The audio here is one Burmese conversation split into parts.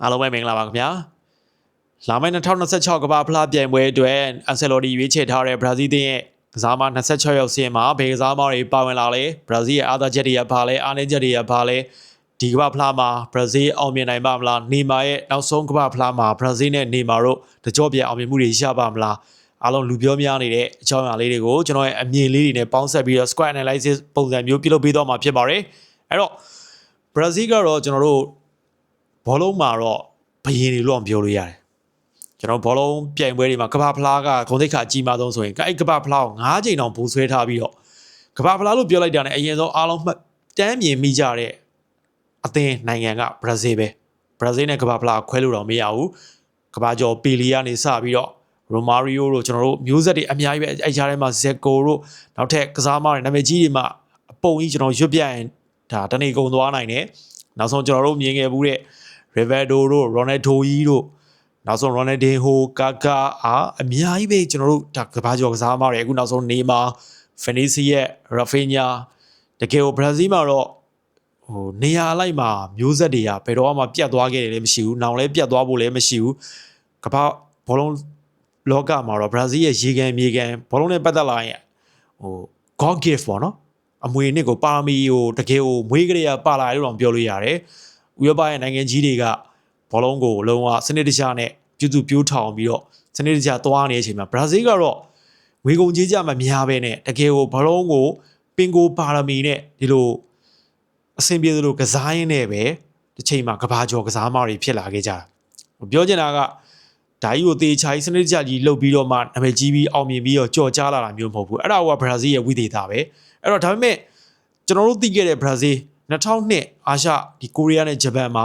အားလုံးပဲမင်္ဂလာပါခင်ဗျာလာမယ့်2026ကမ္ဘာဖလားပြိုင်ပွဲအတွက်အန်ဆယ်လော်တီရွေးချယ်ထားတဲ့ဘရာဇီးသင်းရဲ့ကစားမ26ရောက်စီးမှာဘယ်ကစားမတွေပါဝင်လာလဲဘရာဇီးရဲ့အားသာချက်တွေကဘာလဲအားနည်းချက်တွေကဘာလဲဒီကမ္ဘာဖလားမှာဘရာဇီးအောင်မြင်နိုင်ပါမလားနေမာရဲ့နောက်ဆုံးကမ္ဘာဖလားမှာဘရာဇီးနဲ့နေမာတို့တကြော့ပြန်အောင်မြင်မှုတွေရပါမလားအားလုံးလူပြောများနေတဲ့အကြောင်းအရာလေးတွေကိုကျွန်တော်ရဲ့အမြင်လေးတွေနဲ့ပေါင်းစပ်ပြီးတော့ squad analysis ပုံစံမျိုးပြုလုပ်ပေးတော့မှာဖြစ်ပါတယ်အဲ့တော့ဘရာဇီးကတော့ကျွန်တော်တို့ဘောလုံးမှာတော့ဘယင်းတွေလို့ပြောလို့ရတယ်ကျွန်တော်ဘောလုံးပြိုင်ပွဲတွေမှာကမ္ဘာဖလားကဂုဏ်သိက္ခာအကြီးမားဆုံးဆိုရင်အဲ့ကမ္ဘာဖလားကို9ချိန်တောင်ဘူဆွဲထားပြီးတော့ကမ္ဘာဖလားလို့ပြောလိုက်တာ ਨੇ အရင်ဆုံးအားလုံးတန်းမြင်မိကြတဲ့အသင်းနိုင်ငံကဘရာဇီးပဲဘရာဇီးနဲ့ကမ္ဘာဖလားခွဲလို့တော့မရဘူးကမ္ဘာကျော်ပီလီကနေစပြီးတော့ရိုမာရီယိုတို့ကျွန်တော်တို့မျိုးဆက်တွေအများကြီးပဲအဲ့ကြားထဲမှာဇက်ကိုတို့နောက်ထပ်ကစားမတွေနာမည်ကြီးတွေမှာအပုံကြီးကျွန်တော်ရွတ်ပြရင်ဒါတနေ့ကုန်သွားနိုင်တယ်နောက်ဆုံးကျွန်တော်တို့မြင်ခဲ့ဘူးတဲ့ရီဗယ်ဒိုတို့ရိုနယ်ဒိုကြီးတို့နောက်ဆုံးရိုနယ်ဒင်ဟိုကာကာအများကြီးပဲကျွန်တော်တို့ဒါကဘာကျော်ကစားမတွေအခုနောက်ဆုံးနေမာဖီနီစီယက်ရာဖီညာတကယ်ကိုဘရာဇီးမှာတော့နေရာလိုက်မှာမျိုးဆက်တွေကဘယ်တော့မှပြတ်သွားခဲ့တယ်လည်းမရှိဘူး။နောင်လည်းပြတ်သွားဖို့လည်းမရှိဘူး။ကမ္ဘာဘောလုံးလောကမှာတော့ဘရာဇီးရဲ့ရေကန်မြေကန်ဘောလုံးနဲ့ပတ်သက်လာရင်God gift ပေါ့နော်။အမွေနှစ်ကိုပါရမီကိုတကယ်ကိုမွေးကြရပါလာလို့တော့ပြောလို့ရတယ်။ဥရောပရဲ့နိုင်ငံကြီးတွေကဘောလုံးကိုလုံးဝစနစ်တကျနဲ့ပြုစုပြောထောင်ပြီးတော့စနစ်တကျသွားနေတဲ့အချိန်မှာဘရာဇီးကတော့ငွေကုန်ကြေးကြမများပဲနဲ့တကယ်ကိုဘောလုံးကိုပင်ကိုပါရမီနဲ့ဒီလိုအဆင်ပြေသလိုကစားရင်းနဲ့ပဲတစ်ချိန်မှာကဘာကျော်ကစားမတွေဖြစ်လာခဲ့ကြတာပြောချင်တာကဓာကြီးကိုတေချာကြီးစနစ်တကျကြီးလှုပ်ပြီးတော့မှနာမည်ကြီးပြီးအောင်မြင်ပြီးတော့ကြော်ကြားလာတာမျိုးမဟုတ်ဘူးအဲ့ဒါကဘရာဇီးရဲ့ဝိသေသပဲအဲ့တော့ဒါပေမဲ့ကျွန်တော်တို့သိခဲ့တဲ့ဘရာဇီး2002အာရှဒီကိုရီးယားနဲ့ဂျပန်မှာ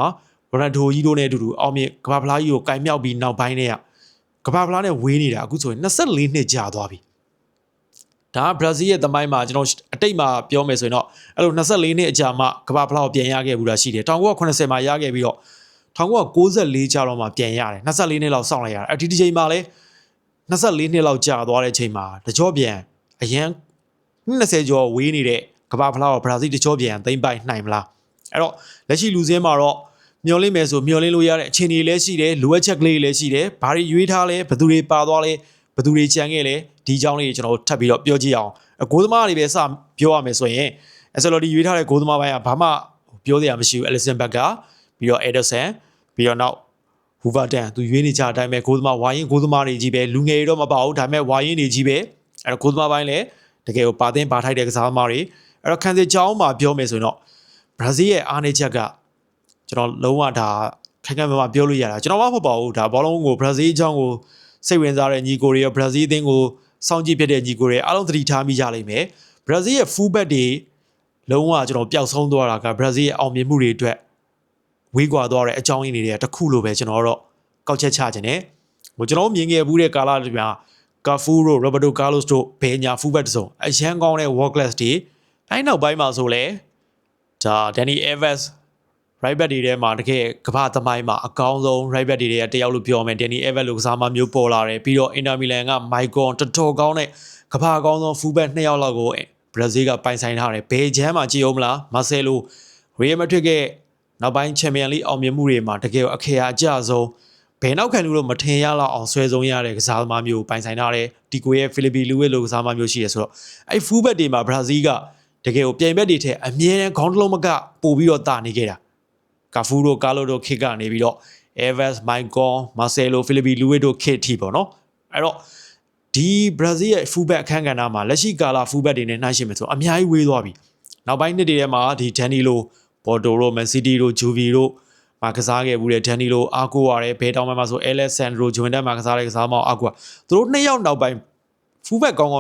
ရိုနယ်ဒိုကြီးတို့နဲ့အတူတူအောင်မြင်ကမ္ဘာဖလားကြီးကိုကင်မြောက်ပြီးနောက်ပိုင်းနဲ့ကမ္ဘာဖလားနဲ့ဝေးနေတာအခုဆိုရင်24နှစ်ကြာသွားပြီဒါကဘရာဇီးရဲ့သမိုင်းမှာကျွန်တော်အတိတ်မှာပြောမယ်ဆိုရင်တော့အဲ့လို24နှစ်အကြာမှကမ္ဘာဖလားကိုပြန်ရခဲ့ဘူးတာရှိတယ်1980မှာရခဲ့ပြီးတော့1994ကြာတော့မှပြန်ရတယ်24နှစ်လောက်စောင့်လိုက်ရတယ်ဒီချိန်မှာလဲ24နှစ်လောက်ကြာသွားတဲ့အချိန်မှာတကြောပြန်အရန်20ကျော်ဝေးနေတဲ့ကမ္ဘာဖလားကိုဘရာဇီးတကြောပြန်သိမ့်ပိုက်နိုင်မလားအဲ့တော့လက်ရှိလူစင်းမှာတော့မျောလင့်မယ်ဆိုမျောလင့်လို့ရတဲ့အခြေအနေလည်းရှိတယ်လိုအပ်ချက်ကလေးလည်းရှိတယ်ဘာတွေရွေးထားလဲဘယ်သူတွေပါသွားလဲဘယ်သူတွေကြံခဲ့လဲဒီအကြောင်းလေးကျွန်တော်ထပ်ပြီးတော့ပြောကြည့်အောင်ဂိုးသမားတွေပဲစပြောရမယ်ဆိုရင်အဆယ်လော်ဒီရွေးထားတဲ့ဂိုးသမားပိုင်းကဘာမှပြောစရာမရှိဘူးအလီဆန်ဘက်ကပြီးတော့အက်ဒါဆန်ပြီးတော့နောက်ဟူဗာတန်သူရွေးနေကြအတိုင်းပဲဂိုးသမားဝါရင်ဂိုးသမားတွေကြီးပဲလူငယ်တွေတော့မပါဘူးဒါပေမဲ့ဝါရင်တွေကြီးပဲအဲ့တော့ဂိုးသမားပိုင်းလည်းတကယ်ကိုပါသင်းပါထိုက်တဲ့ကစားသမားတွေအဲ့တော့ခန်းစစ်ချောင်းမှာပြောမယ်ဆိုရင်တော့ဘရာဇီးရဲ့အားနည်းချက်ကကျွန်တော်လုံးဝဒါခိုင်ခိုင်မာမာပြောလို့ရတာကျွန်တော်မှမဟုတ်ပါဘူးဒါဘောလုံးကိုဘရာဇီးအကြောင်းကိုစိတ်ဝင်စားတဲ့ညီကိုတွေရောဘရာဇီးအသင်းကိုစောင့်ကြည့်ဖြစ်တဲ့ညီကိုတွေအားလုံးသတိထားမိကြလိမ့်မယ်ဘရာဇီးရဲ့ full back တွေလုံးဝကျွန်တော်ပျောက်ဆုံးသွားတာကဘရာဇီးရဲ့အောင်မြင်မှုတွေအတွက်ဝေးကွာသွားတဲ့အကြောင်းရင်းတွေတခုလိုပဲကျွန်တော်တော့ကောက်ချက်ချခြင်းနဲ့ကျွန်တော်မြင်ခဲ့ဘူးတဲ့ကာလတွေမှာကာဖူတို့ရိုဘတ်တိုကားလော့စ်တို့ဘေညာ full back တို့အရန်ကောင်းတဲ့ world class တွေအဲ့နောက်ပိုင်းမှာဆိုလဲဒါဒန်နီအဲဗက်စ် right back တွေထဲမှာတကယ်ကမ္ဘာသမိုင်းမှာအကောင်းဆုံး right back တွေထဲကတယောက်လို့ပြောမယ်ဒန်နီအဲဗက်လို့ကစားမမျိုးပေါ်လာတယ်ပြီးတော့အင်တာမီလန်ကမိုက်ဂွန်တော်တော်ကောင်းတဲ့ကမ္ဘာအကောင်းဆုံး full back 2ယောက်လောက်ကိုဘရာဇီးကပိုင်ဆိုင်ထားတယ်ဘယ်ချမ်းမှာကြည့်အောင်မလားမာဆယ်လိုရီယယ်မက်ဒရစ်ကနောက်ပိုင်းချန်ပီယံလိအောင်မြင်မှုတွေမှာတကယ်အခရာအကျဆုံးဘယ်နောက်ခံလို့မထင်ရလောက်အောင်ဆွဲဆုံးရတဲ့ကစားသမားမျိုးပိုင်ဆိုင်ထားတယ်ဒီကိုရဲ့ဖိလစ်ပီလူဝစ်လိုကစားသမားမျိုးရှိတယ်ဆိုတော့အဲ့ full back တွေမှာဘရာဇီးကတကယ်ကိုပြိုင်ဘက်တွေထဲအမြဲတမ်းခေါင်းတစ်လုံးမကပို့ပြီးတော့တာနေခဲ့တာကာဖူတို့ကာလိုတို့ခစ်ကနေပြီးတော့အဲဗက်စ်မိုင်ကွန်မာဆယ်လိုဖိလစ်ပီလူဝစ်တို့ခစ်ထီပေါ့နော်အဲ့တော့ဒီဘရာဇီးရဲ့ full back အခန်းကဏ္ဍမှာလက်ရှိကာလာ full back တွေနဲ့နှိုင်းယှဉ်မယ်ဆိုအများကြီးဝေးသွားပြီနောက်ပိုင်းနှစ်တွေထဲမှာဒီဒန်နီလိုဘော်ဒိုတို့မန်စီးတီးတို့ဂျူဗီတို့မှာကစားခဲ့ဘူးတဲ့ဒန်နီလိုအာကိုရတယ်ဘဲတောင်မှာဆိုအဲလက်ဆန်ဒရိုဂျွန်တန်မှာကစားတဲ့ကစားမောင်အာကိုသူတို့နှစ်ယောက်နောက်ပိုင်း full back ကောင်း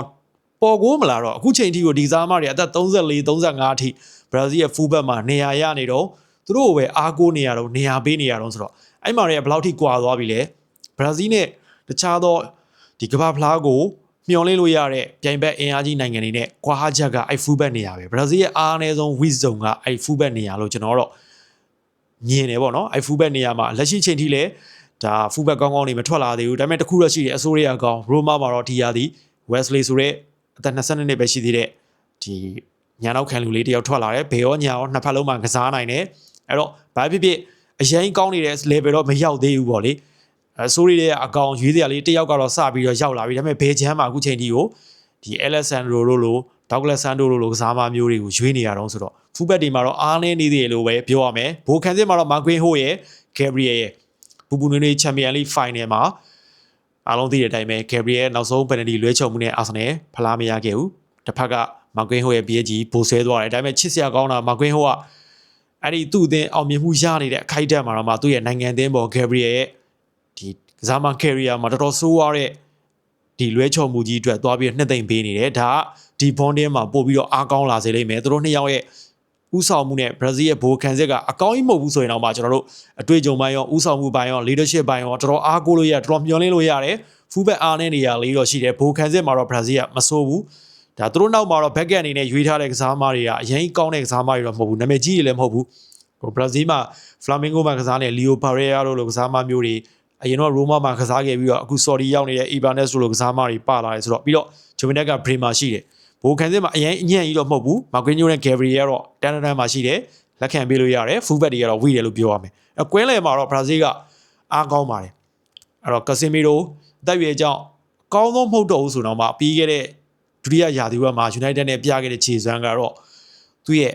ပေါ်ကိုမလာတော့အခုချိန်ထိကိုဒီစားမတွေအသက်34 35အထိဘရာဇီးရဲ့ full back မှာနေရာရနေတော့သူတို့ကိုပဲအားကိုးနေရတော့နေရာပေးနေရတော့ဆိုတော့အဲ့မှာတွေကဘယ်လောက်ထိကွာသွားပြီလဲဘရာဇီးနဲ့တခြားသောဒီကမ္ဘာဖလားကိုမျှော်လင့်လို့ရတဲ့ပြိုင်ဘက်အင်အားကြီးနိုင်ငံတွေနဲ့ကွာဟချက်ကအဲ့ full back နေရာပဲဘရာဇီးရဲ့အားအနည်းဆုံး weak zone ကအဲ့ full back နေရာလို့ကျွန်တော်တော့မြင်တယ်ပေါ့နော်အဲ့ full back နေရာမှာလက်ရှိချိန်ထိလဲဒါ full back ကောင်းကောင်းနေမထွက်လာသေးဘူးဒါပေမဲ့တခုတော့ရှိတယ်အဆိုးရအကောင်ရိုမာမှာတော့ဒီရာသီ Wesley ဆိုတဲ့အသက်22နှစ်ပဲရှိသေးတဲ့ဒီညာနောက်ခံလူလေးတယောက်ထွက်လာတယ်ဘေရောညာရောနှစ်ဖက်လုံးမှာကစားနိုင်တယ်အဲ့တော့ဘာဖြစ်ဖြစ် အရင်ကောင်းနေတဲ့ level တော့မရောက်သေးဘူးပေါ့လေဆိုရီရဲ့အကောင်ရွေးစရာလေးတယောက်ကတော့စပြီးတော့ရောက်လာပြီဒါပေမဲ့ဘေချမ်းမှာအခုချိန်ထိကိုဒီ Alessandro တို့လို Douglas Santos တို့လိုကစားမမျိုးတွေကိုရွေးနေရတော့ဆိုတော့ fullback တွေမှာတော့အားနည်းနေသေးတယ်လို့ပဲပြောရမယ်ဘိုခံစစ်မှာတော့ Marquinhos ရဲ့ Gabriel ရဲ့ပူပူနွေးနွေး Champions League Final မှာအားလုံးသိတဲ့အတိုင်းပဲ Gabriel နောက်ဆုံး penalty လွဲချုံမှုနဲ့ Arsenal ဖလားမရခဲ့ဘူးတစ်ဖက်က Marquinhos ရဲ့ PSG ဘိုဆဲသွားတယ်ဒါပေမဲ့ချစ်စရာကောင်းတာ Marquinhos ကအဲ့ဒီသူ့အသင်းအောင်မြင်မှုရနေတဲ့အခိုက်အတန့်မှာတော့မှသူ့ရဲ့နိုင်ငံအသင်းပေါ် Gabriel ရဲ့ဒီကစားမ career မှာတော်တော်ဆိုးရတဲ့ဒီလွဲချော်မှုကြီးအတွက်သွားပြီးနှစ်သိမ့်ပေးနေတယ်ဒါကဒီ bonding မှာပို့ပြီးတော့အားကောင်းလာစေလိမ့်မယ်သူတို့နှစ်ယောက်ရဲ့ဥဆောင်မှုနဲ့ Brazil ရဲ့ဘိုခံစစ်ကအကောင်းကြီးမဟုတ်ဘူးဆိုရင်တော့မှကျွန်တော်တို့အတွေ့အကြုံပိုင်းရောဥဆောင်မှုပိုင်းရော leadership ပိုင်းရောတော်တော်အားကိုးလို့ရတော်တော်မျှော်လင့်လို့ရတယ် fullback အားနဲ့နေရာလေးတော့ရှိတယ်ဘိုခံစစ်မှာတော့ Brazil ကမဆိုးဘူးဒါသူတို့နောက်မှာတော့ back end အနေနဲ့ရွေးထားတဲ့ကစားသမားတွေကအရင်ကောင်းတဲ့ကစားသမားတွေတော့မဟုတ်ဘူးနာမည်ကြီးတွေလည်းမဟုတ်ဘူးဟို Brazil မှာ Flamengo မှာကစားနေတဲ့ Leo Pereira တို့လိုကစားသမားမျိုးတွေအရင်တော့ Roma မှာကစားခဲ့ပြီးတော့အခု Saudi ရောက်နေတဲ့ Ibanez တို့လိုကစားသမားတွေပါလာတယ်ဆိုတော့ပြီးတော့ Juventus က Bremer ရှိတယ်ဘိုခံစစ်မှာအရင်အညံ့ကြီးတော့မဟုတ်ဘူး Marquinhos နဲ့ Gabriel ကတော့တန်းတန်းမှာရှိတယ်လက်ခံပေးလို့ရတယ် fullback တွေကတော့ဝိတယ်လို့ပြောရမယ်အကွင်းလယ်မှာတော့ Brazil ကအားကောင်းပါတယ်အဲ့တော့ Casemiro အသက်အရွယ်ကြောင့်အကောင်းဆုံးမဟုတ်တော့ဘူးဆိုတော့မှပြီးခဲ့တဲ့ဒုတိယရာသီဝက်မှာ United နဲ့ပြခဲ့တဲ့ခြေစွမ်းကတော့သူ့ရဲ့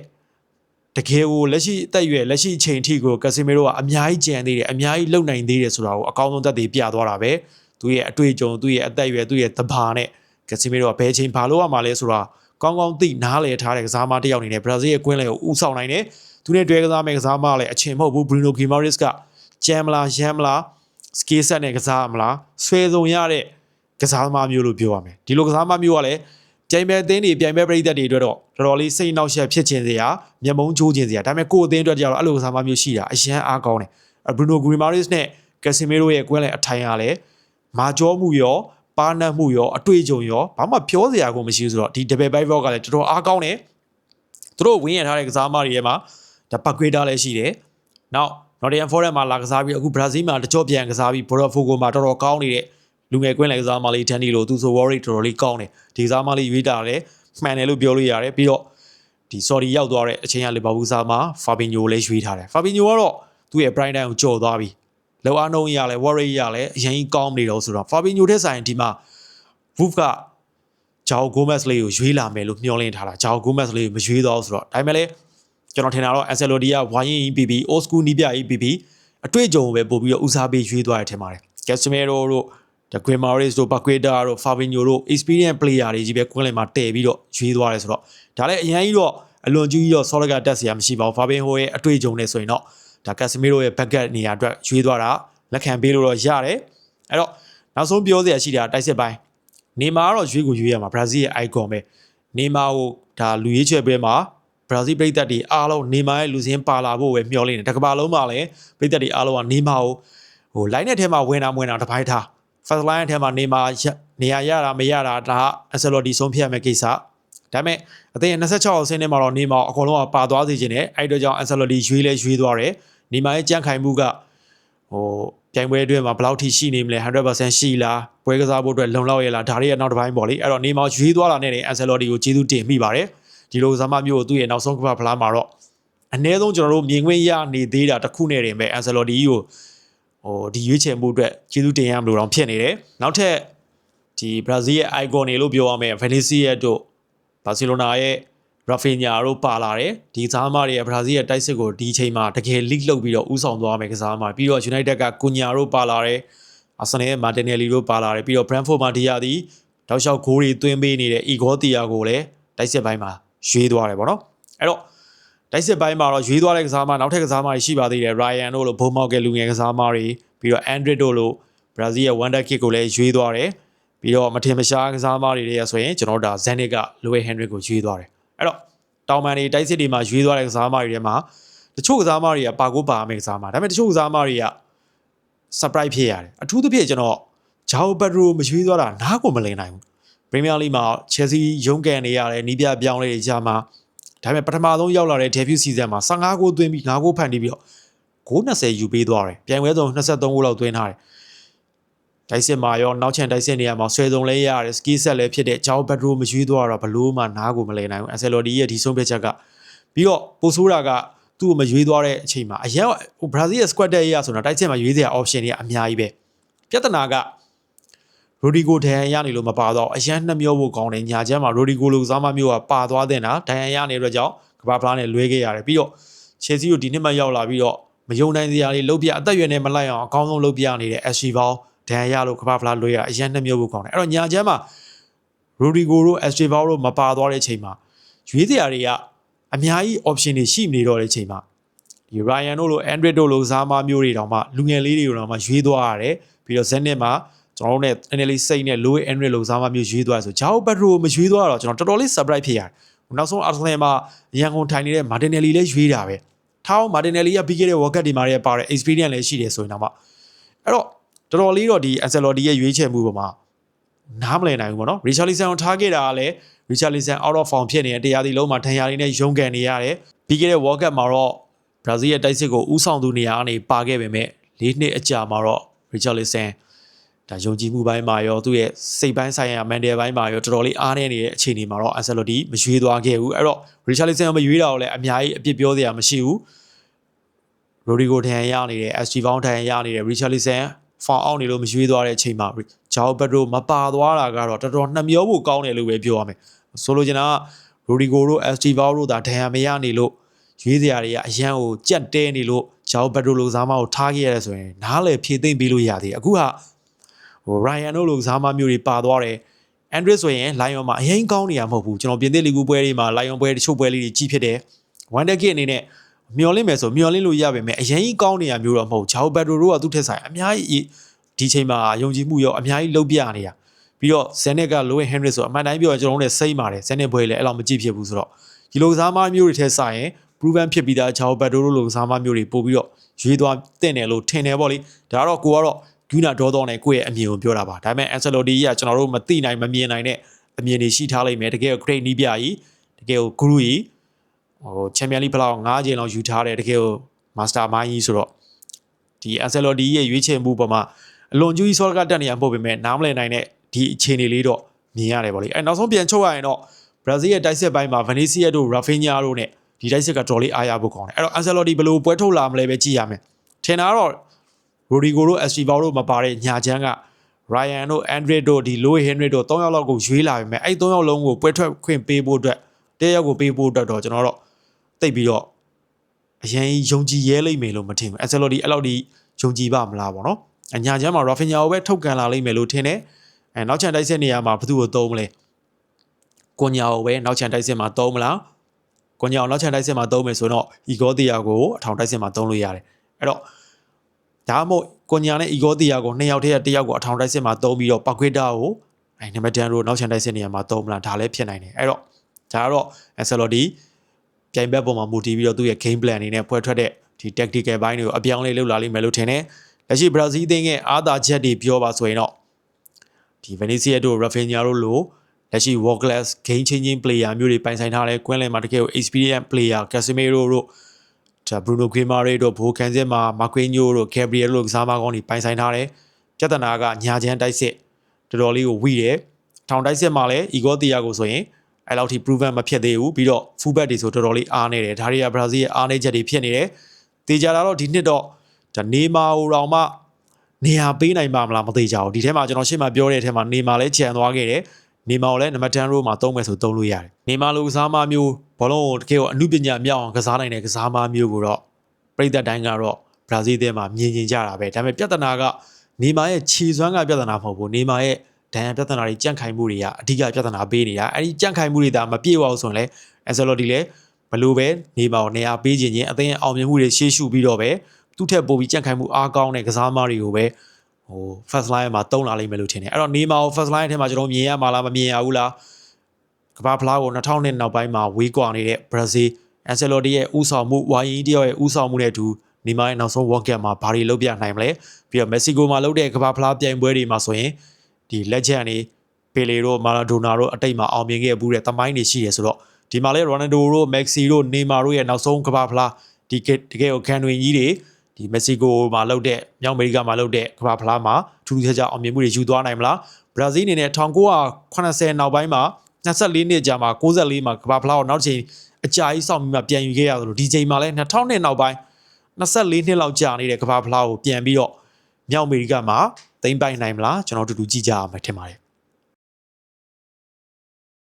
တကယ်ကိုလက်ရှိအသက်အရွယ်လက်ရှိအချိန်ထိကို Casemiro ကအများကြီးကြံသေးတယ်အများကြီးလုံနိုင်သေးတယ်ဆိုတာကိုအကောင်းဆုံးသက်သေပြသွားတာပဲသူ့ရဲ့အတွေ့အကြုံသူ့ရဲ့အသက်အရွယ်သူ့ရဲ့သဘာနဲ့ Casemiro ကဘယ်ချိန်ဘာလို့ရမှာလဲဆိုတာကောင်းကောင်းသိနားလည်ထားတဲ့ကစားမတစ်ယောက်အနေနဲ့ Brazil ရဲ့ကွင်းလယ်ကိုဥဆောင်နိုင်တယ်သူနဲ့တွဲကစားမဲ့ကစားမလည်းအချိန်မဟုတ်ဘူး Bruno Guimaraes ကကြမ်းမလားရမ်းမလား skill set နဲ့ကစားမလားဆွဲစုံရတဲ့ကစားသမားမျိုးလို့ပြောရမယ်ဒီလိုကစားသမားမျိုးကလည်းပြိုင်ပွဲအသင်းတွေပြိုင်ပွဲပရိသတ်တွေအတွက်တော့တော်တော်လေးစိတ်နှောက်ယှက်ဖြစ်ခြင်းစရာမျက်မုံးချိုးခြင်းစရာဒါပေမဲ့ကိုယ်အသင်းအတွက်ကြတော့အဲ့လိုကစားသမားမျိုးရှိတာအရန်အားကောင်းတယ် Bruno Guimaraes နဲ့ Casemiro ရဲ့ကွင်းလယ်အထိုင်ကလည်းမာကျောမှုရောပါနတ်မှုရောအတွေ့အကြုံရောဘာမှပြောစရာကိုမရှိဘူးဆိုတော့ဒီ double bike walk ကလည်းတော်တော်အားကောင်းတယ်သူတို့ဝင်းရထားတဲ့ကစားသမားတွေထဲမှာဒါပတ်ကွေးတာလည်းရှိတယ်နောက် Nottingham Forest မှာလာကစားပြီးအခု Brazil မှာတကြော့ပြန်ကစားပြီး Botafogo မှာတော်တော်ကောင်းနေတဲ့လူငယ်ကွင်းလယ်ကစားသမားလေး Danny လို့သူဆို worry တော်တော်လေးကောင်းတယ်ဒီကစားသမားလေးရွေးတာလည်းမှန်တယ်လို့ပြောလို့ရတယ်ပြီးတော့ဒီ Saudi ရောက်သွားတဲ့အချိန်က Liverpool စားမှာ Fabinho လည်းရွေးထားတယ် Fabinho ကတော့သူ့ရဲ့ prime time ကိုကြော်သွားပြီလောအားနှုံးရလဲ worry ရလဲအရင်ကောင်းနေတော့ဆိုတော့ Fabinho ထက်ဆိုင်ဒီမှာ Wolf က Joao Gomez လေးကိုရွေးလာမယ်လို့မျှော်လင့်ထားတာ Joao Gomez လေးကိုမရွေးတော့ဆိုတော့ဒါပေမဲ့လည်းကျွန်တော်ထင်တာတော့ Ancelotti ကဝိုင်းရင် PP old school နီးပြရေး PP အတွေ့အကြုံပဲပို့ပြီးတော့ဦးစားပေးရွေးသွားတယ်ထင်ပါတယ် Casemiro တို့ Guimaraes တို့ Paqueta တို့ Fabinho တို့ experience player တွေကြီးပဲကွင်းလယ်မှာတည်ပြီးတော့ရွေးသွားတယ်ဆိုတော့ဒါလည်းအရင်ကြီးတော့အလွန်ကြီးတော့ solid ကတက်စရာမရှိပါဘူး Fabinho ရဲ့အတွေ့အကြုံနဲ့ဆိုရင်တော့ဒါ Casemiro ရဲ့ backup နေရာအတွက်ရွေးသွားတာလက်ခံပေးလို့တော့ရတယ်အဲ့တော့နောက်ဆုံးပြောစရာရှိတာတိုက်စစ်ပိုင်းနေမာကတော့ရွေးကိုရွေးရမှာ Brazil ရဲ့ icon ပဲနေမာကိုဒါလူရေးချဲပွဲမှာ Brazil ပြည်သက်တွေအားလုံးနေမာရဲ့လူစင်းပါလာဖို့ပဲမျှော်လင့်တယ်တကဘာလုံးမှာလည်းပြည်သက်တွေအားလုံးကနေမာကိုဟို line နဲ့ထဲမှာဝင်တာတပိုင်းထား first line ထဲမှာနေမာနေရာရတာမရတာဒါ Ancelotti ဆုံးဖြတ်မဲ့ကိစ္စဒါပေမဲ့အသင်း26အောင်ဆင်းနေမှာတော့နေမာအကုန်လုံးကပါသွားစေခြင်းနဲ့အဲ့အတွက်ကြောင့် Ancelotti ရွေးသွားတယ်နေမာရဲ့ကြန့်ခိုင်မှုကဟိုပြိုင်ပွဲအတွင်းမှာဘယ်လောက်ထိရှိနေမလဲ 100% ရှိလားပွဲကစားဖို့အတွက်လုံလောက်ရဲ့လားဒါတွေရဲ့နောက်တစ်ပိုင်းပေါ့လေအဲ့တော့နေမာရွေးသွားတာနဲ့ Ancelotti ကိုကျေးဇူးတင်မိပါတယ်ဒီလိုဇာမမျိုးကိုသူ့ရဲ့နောက်ဆုံးကမ္ဘာဖလားမှာတော့အနည်းဆုံးကျွန်တော်တို့မြင်ခွင့်ရနေသေးတာတစ်ခုနဲ့တင်ပဲ Ancelotti ကိုဟိုဒီရွေးချယ်မှုအတွက်ကျေးဇူးတင်ရမလို့တော့ဖြစ်နေတယ်နောက်ထပ်ဒီ Brazil ရဲ့ icon တွေလို့ပြောရမယ် Vinicius တို့ Barcelona ရဲ့ Rafinha တို့ပါလာတယ်ဒီဇာမတွေရဲ့ Brazil ရဲ့တိုက်စစ်ကိုဒီအချိန်မှာတကယ် league လုပ်ပြီးတော့ဥဆောင်သွားမယ်ကစားမှာပြီးတော့ United က Cunha တို့ပါလာတယ် Arsenal ရဲ့ Martinelli တို့ပါလာတယ်ပြီးတော့ Brentford မှာဒီရသည်တောက်လျှောက်ဂိုးတွေသွင်းပေးနေတဲ့ Igor Tia ကိုလည်းတိုက်စစ်ပိုင်းမှာရွေးသွားတယ်ပေါ့နော်အဲ့တော့တိုက်စစ်ပိုင်းမှာတော့ရွေးသွားတဲ့ကစားမနောက်ထပ်ကစားမတွေရှိပါသေးတယ် Ryan တို့လိုဘုံမောက်ကလူငယ်ကစားမတွေပြီးတော့ Andrić တို့လို Brazil ရဲ့ Wonder Kid ကိုလည်းရွေးသွားတယ်ပြီးတော့မထင်မရှားကစားမတွေရဲ့ဆိုရင်ကျွန်တော်တို့ဒါ Zenit က Luis Henrique ကိုရွေးသွားတယ်အဲ့တော့တောင်ပန်တွေတိုက်စစ်တွေမှာရွေးသွားတဲ့ကစားမတွေထဲမှာတချို့ကစားမတွေကပါကိုပါမယ်ကစားမဒါပေမဲ့တချို့ကစားမတွေက surprise ဖြစ်ရတယ်အထူးသဖြင့်ကျွန်တော် Joao Pedro မရွေးသွားတာနားကိုမလည်နိုင်ဘူး Premier League မှာ Chelsea ရုံးကန်နေရတယ်နီးပြပြောင်းလဲနေကြမှာဒါပေမဲ့ပထမဆုံးရောက်လာတဲ့ debut season မှာ15ဂိုးသွင်းပြီး9ဂိုးဖန်တီးပြီးတော့ဂိုး20ယူပေးသွားတယ်ပြိုင်ပွဲဆုံး23ဂိုးလောက်သွင်းထားတယ်တိုက်စစ်မှာရောနောက်ချန်တိုက်စစ်နေရာမှာဆွဲစုံလဲရတယ် skill set လည်းဖြစ်တဲ့ Joao Pedro မရွေးသွားတော့ဘလို့မှနားကိုမလည်နိုင်ဘူး Ancelotti ရဲ့ဒီဆုံးဖြတ်ချက်ကပြီးတော့ပိုဆိုးတာက သူ့ကိုမရွေးသွားတဲ့အချိန်မှာအရင်ဘရာဇီးရဲ့ squad တဲ့ရဆိုတော့တိုက်ချက်မှာရွေးစရာ option တွေကအများကြီးပဲပြဿနာကရိုဒီဂိုဒန်ရနေလို့မပါတော့အရန်နှမျောဖို့ကောင်းတယ်ညာချမ်းမှာရိုဒီဂိုလိုကစားမမျိုးကပါသွားတဲ့နာဒန်ရနေတဲ့အတွက်ကြောင့်ကဘာဖလားနဲ့လွဲခဲ့ရတယ်ပြီးတော့ချယ်ဆီကိုဒီနှစ်မှရောက်လာပြီးတော့မယုံနိုင်စရာလေးလုပ်ပြအသက်ရွယ်နဲ့မလိုက်အောင်အကောင်းဆုံးလုပ်ပြနေတဲ့ SG ဘောင်းဒန်ရလို့ကဘာဖလားလွဲရအရန်နှမျောဖို့ကောင်းတယ်အဲ့တော့ညာချမ်းမှာရိုဒီဂိုတို့ SG ဘောင်းတို့မပါသွားတဲ့အချိန်မှာရွေးစရာတွေကအများကြီး option တွေရှိနေတော့တဲ့အချိန်မှာဒီ Ryan တို့လို Android တို့လိုစားမမျိုးတွေတောင်မှလူငယ်လေးတွေတောင်မှရွေးသွားရတယ်ပြီးတော့ Zenit မှာကျွန်တော်တို့နဲ့ NLE စိတ်နဲ့ low Android လိုစားမမျိုးရွေးသွားဆိုဂျာအိုဘက်ထရိုမရွေးသွားတော့ကျွန်တော်တော်တော်လေး surprise ဖြစ်ရတယ်နောက်ဆုံး Arsenal မှာရန်ကုန်ထိုင်နေတဲ့ Martinelli လည်းရွေးတာပဲထောင်း Martinelli ကပြီးခဲ့တဲ့ World Cup ဒီမှာလည်းပါတဲ့ experience လည်းရှိတယ်ဆိုရင်တော့အဲ့တော့တော်တော်လေးတော့ဒီ Ancelotti ရဲ့ရွေးချယ်မှုပေါ်မှာနားမလည်နိုင်ဘူးပေါ့နော် Richarlison ကိုထားခဲ့တာကလည်း Richarlison out of form ဖြစ်နေတဲ့တရားဒီလုံးမှာထန်ရာလေးနဲ့ရုံးကန်နေရတယ်ပြီးခဲ့တဲ့ World Cup မှာတော့ဘရာဇီးရဲ့တိုက်စစ်ကိုဥဆောင်သူနေရာကနေပါခဲ့ပေမဲ့၄နှစ်အကြာမှာတော့ Richarlison ဒါယုံကြည်မှုပိုင်းမှာရောသူ့ရဲ့စိတ်ပိုင်းဆိုင်ရာ mental ပိုင်းမှာရောတော်တော်လေးအားနည်းနေတဲ့အခြေအနေမှာတော့ Ancelotti မရွေးသွားခဲ့ဘူးအဲ့တော့ Richarlison မရွေးတာကိုလည်းအများကြီးအပြစ်ပြောစရာမရှိဘူး Rodrigo ထန်ရနေတဲ့ SG ဘောင်းထန်ရနေတဲ့ Richarlison ဖောင်အောင်နေလို့မရွေးသွားတဲ့အချိန်မှာ Joao Pedro မပါသွားတာကတော့တော်တော်နှမျောဖို့ကောင်းတယ်လို့ပဲပြောရမယ်ဆိုလိုချင်တာက Rodrigo တို့ SG ဘောင်းတို့ဒါဒန်ရမရနေလို့ရွေးစရာတွေကအရန်ကိုကြက်တဲနေလို့ဂျာအိုဘက်ထရိုလိုစားမကိုထားခဲ့ရတယ်ဆိုရင်နားလေဖြည့်သိမ့်ပေးလို့ရသေးတယ်အခုကRyan တို့လိုစားမမျိုးတွေပါသွားတယ် Android ဆိုရင် Lion မှာအရင်ကောင်းနေရမဟုတ်ဘူးကျွန်တော်ပြင်သစ်လီဂူပွဲတွေမှာ Lion ပွဲတချို့ပွဲလေးတွေကြီးဖြစ်တယ် Wonder Kid အနေနဲ့မျော်လင့်မယ်ဆိုမျော်လင့်လို့ရပါမယ်အရင်ကောင်းနေရမျိုးတော့မဟုတ်ဂျာအိုဘက်ထရိုတို့ကသူ့ထက်ဆိုင်အများကြီးဒီချိန်မှာယုံကြည်မှုရောအများကြီးလှုပ်ပြနေတာပြီးတော့ Zenit က Low Henry ဆိုအမှန်တိုင်းပြောကျွန်တော်တို့လည်းစိတ်ပါတယ် Zenit ပွဲလည်းအဲ့လောက်မကြည့်ဖြစ်ဘူးဆိုတော့ဒီလိုစားမမျိုးတွေထက်ဆိုင်ရင် proven ဖြစ်ပြီးသားဂျာအိုဘက်ထရိုတို့လိုစားမမျိုးတွေပို့ပြီးတော့ရွေးသွားတင်တယ်လို့ထင်တယ်ပေါ့လေဒါကတော့ကိုကတော့ဂူနာဒေါသောနဲ့ကိုယ့်ရဲ့အမြင်ကိုပြောတာပါဒါပေမဲ့ Ancelotti ကကျွန်တော်တို့မသိနိုင်မမြင်နိုင်တဲ့အမြင်တွေရှိထားလိမ့်မယ်တကယ်ကို great နီးပြကြီးတကယ်ကို guru ကြီးChampions League ဘလောက်9ချိန်လောက်ယူထားတယ်တကယ်ကို master mind ကြီးဆိုတော့ဒီ Ancelotti ရဲ့ရွေးချယ်မှုပေါ်မှာအလွန်ကျူးကြီးစောကတက်နေရမဟုတ်ပေမဲ့နားမလည်နိုင်တဲ့ဒီအခြေအနေလေးတော့မြင်ရတယ်ပေါ့လေအဲနောက်ဆုံးပြန်ချုပ်ရရင်တော့ Brazil ရဲ့တိုက်စစ်ပိုင်းမှာ Vinicius တို့ Rafinha တို့နဲ့ဒီတိုက်စစ်ကတော်လေးအားရဖို့ကောင်းတယ်အဲ့တော့ Ancelotti ဘယ်လိုပွဲထုတ်လာမလဲပဲကြည့်ရမယ်ထင်တာတော့ Rodrigo တို့ SG ဘောင်းတို့မပါတဲ့ညာချမ်းက Ryan တို့ Andre တို့ဒီ Low Henry တို့3ယောက်လောက်ကိုရွေးလာပြီမဲ့အဲ့3ယောက်လုံးကိုပွဲထွက်ခွင့်ပေးဖို့အတွက်တယောက်ကိုပေးဖို့အတွက်တော့ကျွန်တော်တော့တိတ်ပြီးတော့အရင်ယုံကြည်ရဲလိမ့်မယ်လို့မထင်ဘူး Ancelotti အဲ့လောက်ဒီယုံကြည်ပါမလားပေါ့နော်အညာချမ်းမှာ Rafinha ကိုပဲထုတ်ကန်လာလိမ့်မယ်လို့ထင်တယ်အဲနောက်ချန်တိုက်စစ်နေရာမှာဘယ်သူကိုသုံးမလဲကွန်ညာကိုပဲနောက်ချန်တိုက်စစ်မှာသုံးမလားကွန်ညာကိုနောက်ချန်တိုက်စစ်မှာသုံးမယ်ဆိုတော့ Igor Thiago ကိုအထောင်တိုက်စစ်မှာသုံးလို့ရတယ်အဲ့တော့ဒါမှမဟုတ်ကွန်ညာနဲ့ Igor Thiago ကို2ယောက်တည်းတစ်ယောက်ကိုအထောင်တိုက်စစ်မှာသုံးပြီးတော့ပါကွေတာကိုအဲနံပါတ်10တို့နောက်ချန်တိုက်စစ်နေရာမှာသုံးမလားဒါလည်းဖြစ်နိုင်တယ်အဲ့တော့ဒါကတော့ Ancelotti ပြိုင်ဘက်ပေါ်မှာမူတည်ပြီးတော့သူ့ရဲ့ game plan အနေနဲ့ဖွဲ့ထွက်တဲ့ဒီ tactical ဘိုင်းတွေကိုအပြောင်းလဲလုပ်လာလိမ့်မယ်လို့ထင်တယ်လက်ရှိ Brazil အသင်းရဲ့အားသာချက်တွေပြောပါဆိုရင်တော့ဒီ Vinicius တို့ Rafinha တို့လိုလက်ရှိ world class game changing player မျိုးတွေပိုင်ဆိုင်ထားတဲ့ကွင်းလယ်မှာတကယ်ကို experience player Casemiro တို့ဒါ Bruno Guimaraes တို့ Bo Cancelo မှာ Marquinhos တို့ Gabriel တို့ကစားမကောင်းတွေပိုင်ဆိုင်ထားတယ်ပြဿနာကညာချမ်းတိုက်စစ်တော်တော်လေးကိုဝီတယ်ထောင်တိုက်စစ်မှာလည်း Igor Thiago ဆိုရင်အဲ့လောက်ထိ proven မဖြစ်သေးဘူးပြီးတော့ full back တွေဆိုတော်တော်လေးအားနေတယ်ဒါတွေက Brazil ရဲ့အားနေချက်တွေဖြစ်နေတယ်တေချာတာတော့ဒီနှစ်တော့ဒါနေမာဟိုတောင်မှနေရာပေးနိုင်ပါမလားမသိကြဘူးဒီထဲမှာကျွန်တော်ရှေ့မှာပြောတဲ့အထဲမှာနေမာလည်းခြံသွားခဲ့တယ်နေမာကိုလည်းနံပါတ်10 row မှာသုံးမယ်ဆိုသုံးလို့ရတယ်နေမာလိုကစားမမျိုးဘောလုံးကိုတကယ်ကိုအမှုပညာမြောက်အောင်ကစားနိုင်တဲ့ကစားမမျိုးကိုတော့ပြည်သက်တိုင်းကတော့ Brazil ထဲမှာမြင်ကြတာပဲဒါပေမဲ့ပြဿနာကနေမာရဲ့ခြေစွမ်းကပြဿနာမဟုတ်ဘူးနေမာရဲ့ဒဏ်ရာပြဿနာတွေကြန့်ခိုင်မှုတွေကအဓိကပြဿနာပေးနေတာအဲဒီကြန့်ခိုင်မှုတွေဒါမပြေဝအောင်ဆိုရင်လည်း Ancelotti လည်းဘလို့ပဲနေမာကိုနေရာပေးခြင်းချင်းအသင်းအောင်မြင်မှုတွေရှေ့ရှုပြီးတော့ပဲသူ့ထက်ပိုပြီးကြန့်ခိုင်မှုအားကောင်းတဲ့ကစားမတွေကိုပဲfirst line မှာတုံးလာလိမ့်မယ်လို့ထင်တယ်အဲ့တော့နေမာကို first line ထဲမှာကျွန်တော်မြင်ရမှာလားမမြင်ရဘူးလားကမ္ဘာဖလားကို2000နောက်ပိုင်းမှာဝေးကွာနေတဲ့ Brazil Ancelotti ရဲ့ဥဆောင်မှုဝိုင်းကြီးတယောက်ရဲ့ဥဆောင်မှုနဲ့အတူနေမာရဲ့နောက်ဆုံး World Cup မှာဘာတွေလုပ်ပြနိုင်မလဲပြီးတော့ Mexico မှာလုပ်တဲ့ကမ္ဘာဖလားပြိုင်ပွဲတွေမှာဆိုရင်ဒီ legend တွေ Pele တို့ Maradona တို့အတိတ်မှာအောင်မြင်ခဲ့ဘူးတဲ့သမိုင်းတွေရှိတယ်ဆိုတော့ဒီမှာလဲ Ronaldo တို့ Messi တို့ Neymar တို့ရဲ့နောက်ဆုံးကမ္ဘာဖလားဒီတကယ်ကိုကန်တွင်ကြီးတွေဒီ Mexico မှာလုပ်တဲ့မြောက်အမေရိကမှာလုပ်တဲ့ကမ္ဘာဖလားမှာထူးထူးခြားခြားအောင်မြင်မှုတွေယူသွားနိုင်မလား Brazil အနေနဲ့1980နောက်ပိုင်းမှာ24နှစ်ကြာမှာ94မှာကမ္ဘာဖလားကိုနောက်တစ်ချိန် အကြာကြီးစောင့်ပြီးမှပြန်ယူခဲ့ရသလိုဒီချိန်မှာလည်း2000နောက်ပိုင်း24နှစ်လောက်ကြာနေတဲ့ကမ္ဘာဖလားကိုပြန်ပြီးတော့မြောက်အမေရိကမှာသိမ်းပိုက်နိုင်မလားကျွန်တော်တို့တူကြည့်ကြရမယ်ထင်ပါတယ်